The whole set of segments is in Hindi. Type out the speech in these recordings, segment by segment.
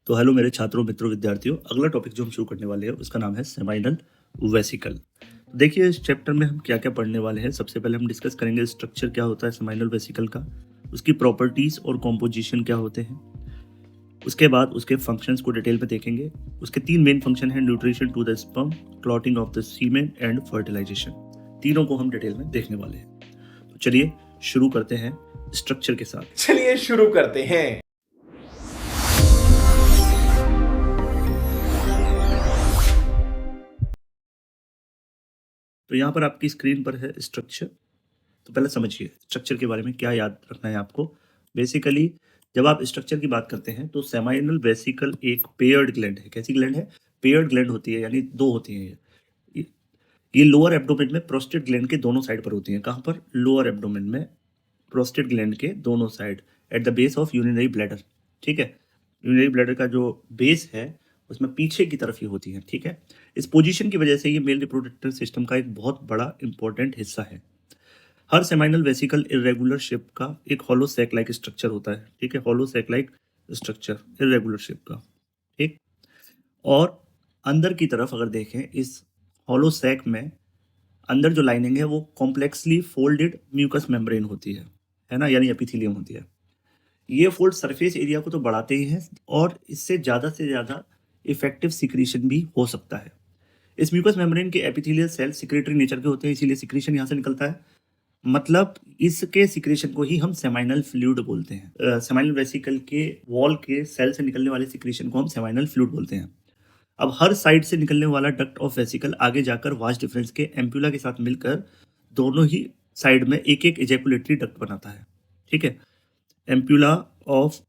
तो हेलो मेरे छात्रों मित्रों विद्यार्थियों, अगला टॉपिक जो हम शुरू करने वाले हैं उसका नाम है सेमाइनल वेसिकल। देखिए इस चैप्टर में हम क्या क्या पढ़ने वाले हैं। सबसे पहले हम डिस्कस करेंगे स्ट्रक्चर क्या होता है सेमाइनल वेसिकल का, उसकी प्रॉपर्टीज और कॉम्पोजिशन क्या होते हैं। उसके बाद उसके फंक्शंस को डिटेल में देखेंगे। उसके तीन मेन फंक्शन हैं, nutrition to the sperm, clotting of the semen and fertilisation. तीनों को हम डिटेल में देखने वाले हैं। तो चलिए शुरू करते हैं स्ट्रक्चर के साथ। चलिए शुरू करते हैं। तो यहाँ पर आपकी स्क्रीन पर है स्ट्रक्चर। तो पहले समझिए स्ट्रक्चर के बारे में क्या याद रखना है आपको। बेसिकली जब आप स्ट्रक्चर की बात करते हैं तो सेमाइनल वेसिकल एक पेयर्ड ग्लैंड है। कैसी ग्लैंड है? पेयर्ड ग्लैंड होती है, यानी दो होती हैं ये ये लोअर एब्डोमेन में प्रोस्टेट ग्लैंड के दोनों साइड पर होती हैं। कहाँ पर? लोअर एब्डोमेन में प्रोस्टेट ग्लैंड के दोनों side, at the base of urinary bladder. ठीक है, यूरिनरी ब्लैडर का जो बेस है उसमें पीछे की तरफ ही होती है। ठीक है, इस पोजीशन की वजह से ये मेल रिप्रोडक्टिव सिस्टम का एक बहुत बड़ा इंपॉर्टेंट हिस्सा है। हर सेमाइनल वेसिकल इरेगुलर शेप का एक हॉलो सैक लाइक स्ट्रक्चर होता है। ठीक है, hollow sac like structure irregular shape का। ठीक, और अंदर की तरफ अगर देखें इस हॉलो सैक में अंदर जो लाइनिंग है वो कॉम्प्लेक्सली फोल्डेड म्यूकस मेम्ब्रेन होती है ना, यानी एपिथेलियम होती है। ये फोल्ड सरफेस एरिया को तो बढ़ाते ही हैं और इससे ज़्यादा से ज़्यादा इफेक्टिव सिक्रीशन भी हो सकता है। इस म्यूकस मेम्ब्रेन के एपिथेलियल सेल सिक्रेटरी नेचर के होते हैं, इसीलिए सिक्रीशन यहाँ से निकलता है। मतलब इसके सिक्रेशन को ही हम सेमाइनल फ्लूइड बोलते हैं। सेमाइनल वेसिकल के वॉल के सेल से निकलने वाले सिक्रेशन को हम सेमाइनल फ्लूइड बोलते हैं। अब हर साइड से निकलने वाला डक्ट ऑफ वेसिकल आगे जाकर वास्ट डिफरेंस के एम्प्यूला के साथ मिलकर दोनों ही साइड में एक एक इजैकुलेटरी डक्ट बनाता है। ठीक है, एम्प्यूला ऑफ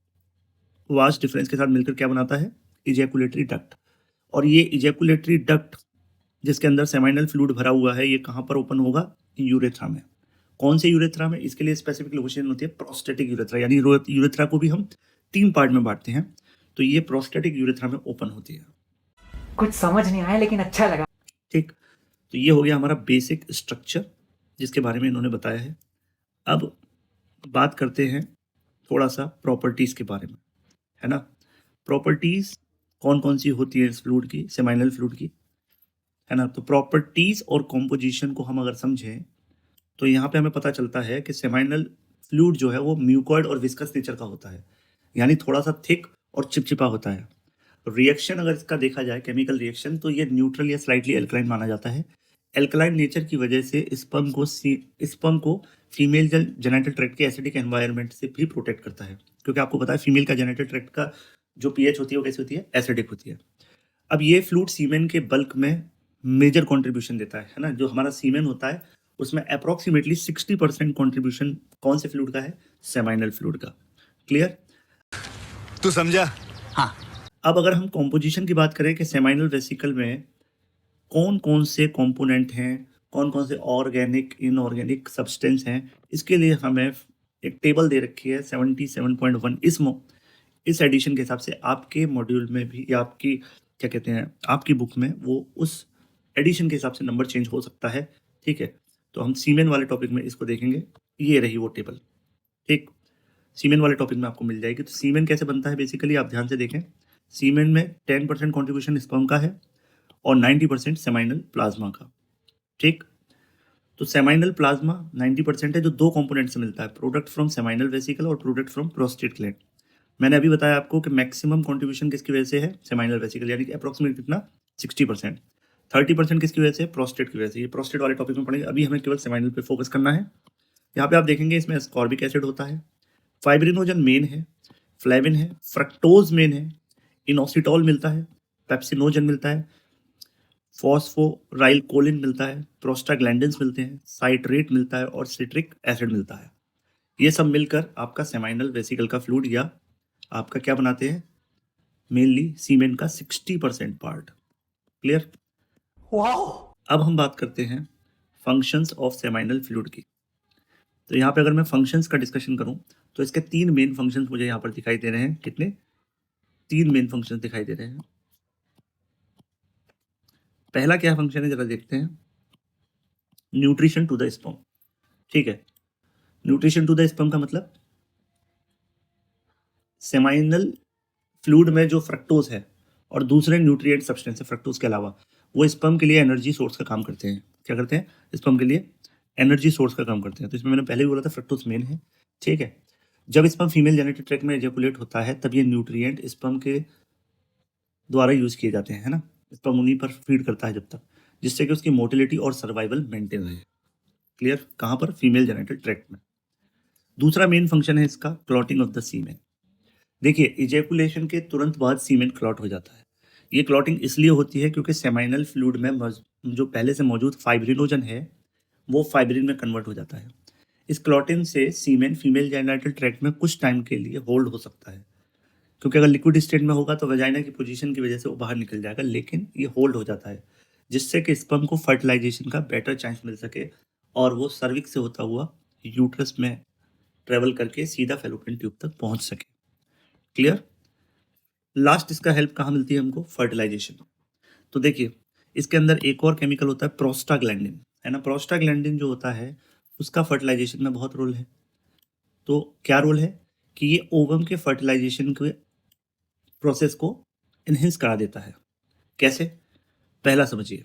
वास्ट डिफरेंस के साथ मिलकर क्या बनाता है? Ejaculatory duct. और ये इजैकुलेटरी डक्ट जिसके अंदर सेमाइनल फ्लूइड भरा हुआ है, ये कहाँ पर ओपन होगा? यूरेथ्रा में। कौन से यूरेथ्रा में? इसके लिए स्पेसिफिक लोकेशन होती है प्रोस्टेटिक यूरेथ्रा, यानी यूरेथ्रा को भी हम तीन पार्ट में बांटते हैं। तो ये प्रोस्टेटिक यूरेथ्रा में ओपन होती है। कुछ समझ नहीं आया लेकिन अच्छा लगा। ठीक, तो ये हो गया हमारा बेसिक स्ट्रक्चर जिसके बारे में इन्होंने बताया है। अब बात करते हैं थोड़ा सा प्रॉपर्टीज के बारे में, है ना। प्रॉपर्टीज कौन कौन सी होती है इस फ्लूइड की, सेमाइनल फ्लूइड की, है ना। तो प्रॉपर्टीज और कॉम्पोजिशन को हम अगर समझें तो यहाँ पे हमें पता चलता है कि सेमाइनल फ्लूइड जो है वो म्यूकॉइड और विस्कस नेचर का होता है, यानी थोड़ा सा थिक और चिपचिपा होता है। रिएक्शन अगर इसका देखा जाए, केमिकल रिएक्शन, तो ये न्यूट्रल या स्लाइटली एल्कलाइन माना जाता है। एल्कलाइन नेचर की वजह से स्पर्म को फीमेल जेनेटल ट्रैक्ट के एसिडिक एनवायरनमेंट से भी प्रोटेक्ट करता है, क्योंकि आपको पता है फीमेल का जेनेटल ट्रैक्ट का जो पीएच होती है वो कैसी होती है? एसिडिक होती है। अब ये फ्लूइड सीमेन के बल्क में मेजर कॉन्ट्रीब्यूशन देता है ना। जो हमारा सीमेन होता है उसमें अप्रोक्सीमेटली 60% कॉन्ट्रीब्यूशन कौन से फ्लूइड का है? सेमाइनल फ्लूइड का। क्लियर? तू समझा? हाँ। अब अगर हम कॉम्पोजिशन की बात करें कि सेमाइनल वेसिकल में कौन कौन से कंपोनेंट हैं, कौन कौन से ऑर्गेनिक इनऑर्गेनिक सब्सटेंस हैं, इसके लिए हमें एक टेबल दे रखी है 77.1। इस एडिशन के हिसाब से आपके मॉड्यूल में भी, या आपकी क्या कहते हैं, आपकी बुक में वो उस एडिशन के हिसाब से नंबर चेंज हो सकता है। ठीक है, तो हम सीमेन वाले टॉपिक में इसको देखेंगे। ये रही वो टेबल। ठीक, सीमेन वाले टॉपिक में आपको मिल जाएगी। तो सीमेन कैसे बनता है बेसिकली आप ध्यान से देखें। सीमेन में 10% कॉन्ट्रीब्यूशन स्पर्म का है और 90% सेमाइनल प्लाज्मा का। ठीक, तो सेमाइनल प्लाज्मा 90% है, जो दो कंपोनेंट से मिलता है, प्रोडक्ट फ्रॉम सेमाइनल वेसिकल और प्रोडक्ट फ्रॉम प्रोस्टेट ग्लैंड। मैंने अभी बताया आपको कि मैक्सिमम कंट्रीब्यूशन किसकी वजह से है? सेमाइनल वेसिकल, यानी कि अप्रोक्सीमेट कितना? 60%। 30% किसकी वजह से? प्रोस्टेट की वजह से। ये प्रोस्टेट वाले टॉपिक में पढ़ेंगे, अभी हमें केवल सेमाइनल पे फोकस करना है। यहाँ पे आप देखेंगे इसमें स्कॉर्बिक एसिड होता है, फाइब्रिनोजन मेन है, फ्लेविन है, फ्रक्टोज मेन है, इनोसिटॉल मिलता है, पेप्सिनोजन मिलता है, फॉस्फोराइलकोलिन मिलता है, प्रोस्टाग्लैंडिन्स मिलते हैं, साइट्रेट मिलता है और सिट्रिक एसिड मिलता है। ये सब मिलकर आपका सेमाइनल वेसिकल का फ्लूइड या आपका क्या बनाते हैं? मेनली सीमेन का 60% पार्ट। क्लियर? अब हम बात करते हैं फंक्शंस ऑफ सेमाइनल फ्लूइड की। तो यहाँ पे अगर मैं फंक्शंस का डिस्कशन करूँ तो इसके तीन मेन फंक्शंस मुझे यहाँ पर दिखाई दे रहे हैं। कितने? तीन मेन फंक्शंस दिखाई दे रहे हैं। पहला क्या फंक्शन है जरा देखते हैं, न्यूट्रिशन टू द स्पर्म। ठीक है, न्यूट्रिशन टू द स्पर्म का मतलब सेमाइनल फ्लूइड में जो फ्रक्टोज है और दूसरे न्यूट्रिएंट सब्सटेंस है फ्रक्टोज के अलावा, वो स्पर्म के लिए एनर्जी सोर्स का काम करते हैं। क्या करते हैं? स्पर्म के लिए एनर्जी सोर्स का काम करते हैं। तो इसमें मैंने पहले भी बोला था फ्रक्टोज मेन है, ठीक है। जब स्पर्म फीमेल जेनेटिक ट्रैक्ट में एजेकुलेट होता है तब ये न्यूट्रिएंट स्पर्म के द्वारा यूज किए जाते हैं, है ना। स्पर्म उन्हीं पर फीड करता है जब तक, जिससे कि उसकी मोटिलिटी और सर्वाइवल मेंटेन रहे। क्लियर? कहाँ पर? फीमेल जेनेटिक ट्रैक्ट में। दूसरा मेन फंक्शन है इसका क्लॉटिंग ऑफ द सीमेन। देखिए, इजैकुलेशन के तुरंत बाद सीमेन क्लॉट हो जाता है। ये क्लॉटिंग इसलिए होती है क्योंकि सेमाइनल फ्लूइड में जो पहले से मौजूद फाइब्रिनोजन है वो फाइब्रिन में कन्वर्ट हो जाता है। इस क्लॉटिंग से सीमेन फीमेल जेनिटल ट्रैक्ट में कुछ टाइम के लिए होल्ड हो सकता है, क्योंकि अगर लिक्विड स्टेट में होगा तो वजाइना की पोजीशन की वजह से वो बाहर निकल जाएगा, लेकिन ये होल्ड हो जाता है, जिससे कि स्पर्म को फर्टिलाइजेशन का बेटर चांस मिल सके और वो सर्विक्स से होता हुआ यूट्रस में ट्रेवल करके सीधा फैलोपियन ट्यूब तक पहुंच सके। क्लियर? लास्ट इसका हेल्प कहाँ मिलती है हमको? फर्टिलाइजेशन। तो देखिए, इसके अंदर एक और केमिकल होता है प्रोस्टाग्लैंडिन, है ना। प्रोस्टाग्लैंडिन जो होता है उसका फर्टिलाइजेशन में बहुत रोल है। तो क्या रोल है कि ये ओवम के फर्टिलाइजेशन के प्रोसेस को इनहेंस करा देता है। कैसे? पहला समझिए।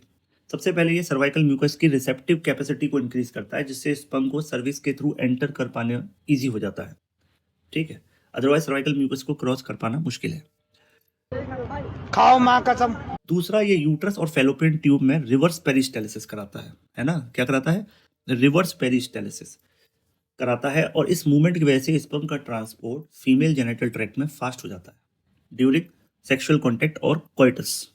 सबसे पहले ये सर्वाइकल म्यूकस की रिसेप्टिव कैपेसिटी को इंक्रीज करता है, जिससे स्पर्म को सर्विक्स के थ्रू एंटर कर पाने ईजी हो जाता है, ठीक है। अदरवाइज सर्वाइकल म्यूकस को क्रॉस कर पाना मुश्किल है। खाओ माँ कसम। दूसरा, ये यूट्रस और फैलोपियन ट्यूब में रिवर्स पेरिस्टालिसिस कराता है ना। क्या कराता है? रिवर्स पेरिस्टालिसिस कराता है, और इस मूवमेंट की वजह से स्पर्म का ट्रांसपोर्ट फीमेल जेनिटल ट्रैक्ट में फास्ट हो जाता है ड्यूरिंग सेक्सुअल कॉन्टैक्ट और कोइटस।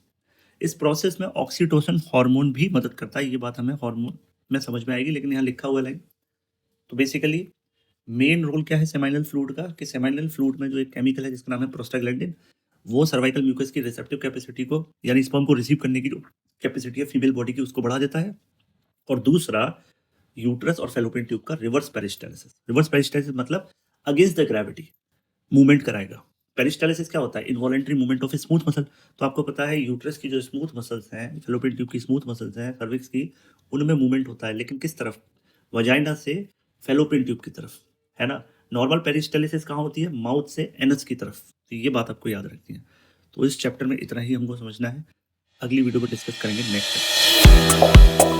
इस प्रोसेस में ऑक्सीटोसिन हार्मोन भी मदद करता है। ये बात हमें हार्मोन में समझ में आएगी, लेकिन यहाँ लिखा हुआ लाइन। तो बेसिकली मेन रोल क्या है सेमाइनल फ्लूइड का, कि सेमाइनल फ्लूइड में जो एक केमिकल है जिसका नाम है प्रोस्टाग्लैंडिन, वो सर्वाइकल म्यूकस की रिसेप्टिव कैपेसिटी को, यानी स्पर्म को रिसीव करने की जो कैपेसिटी है फीमेल बॉडी की, उसको बढ़ा देता है। और दूसरा, यूट्रस और फैलोपियन ट्यूब का रिवर्स पेरिस्टालिसिस। रिवर्स पेरिस्टालिसिस मतलब अगेंस्ट द ग्रेविटी मूवमेंट कराएगा। पेरिस्टालिसिस क्या होता है? Involuntary movement of smooth muscle. तो आपको पता है यूट्रस की जो स्मूथ मसल्स हैं, फैलोपियन ट्यूब की स्मूथ मसल्स हैं, सर्विक्स की, उनमें मूवमेंट होता है, लेकिन किस तरफ? वजाइना से फैलोपियन ट्यूब की तरफ, है ना। नॉर्मल पेरिस्टालिसिस कहाँ होती है? माउथ से एनस की तरफ। तो ये बात आपको याद रखनी है। तो इस चैप्टर में इतना ही हमको समझना है। अगली वीडियो में डिस्कस करेंगे नेक्स्ट।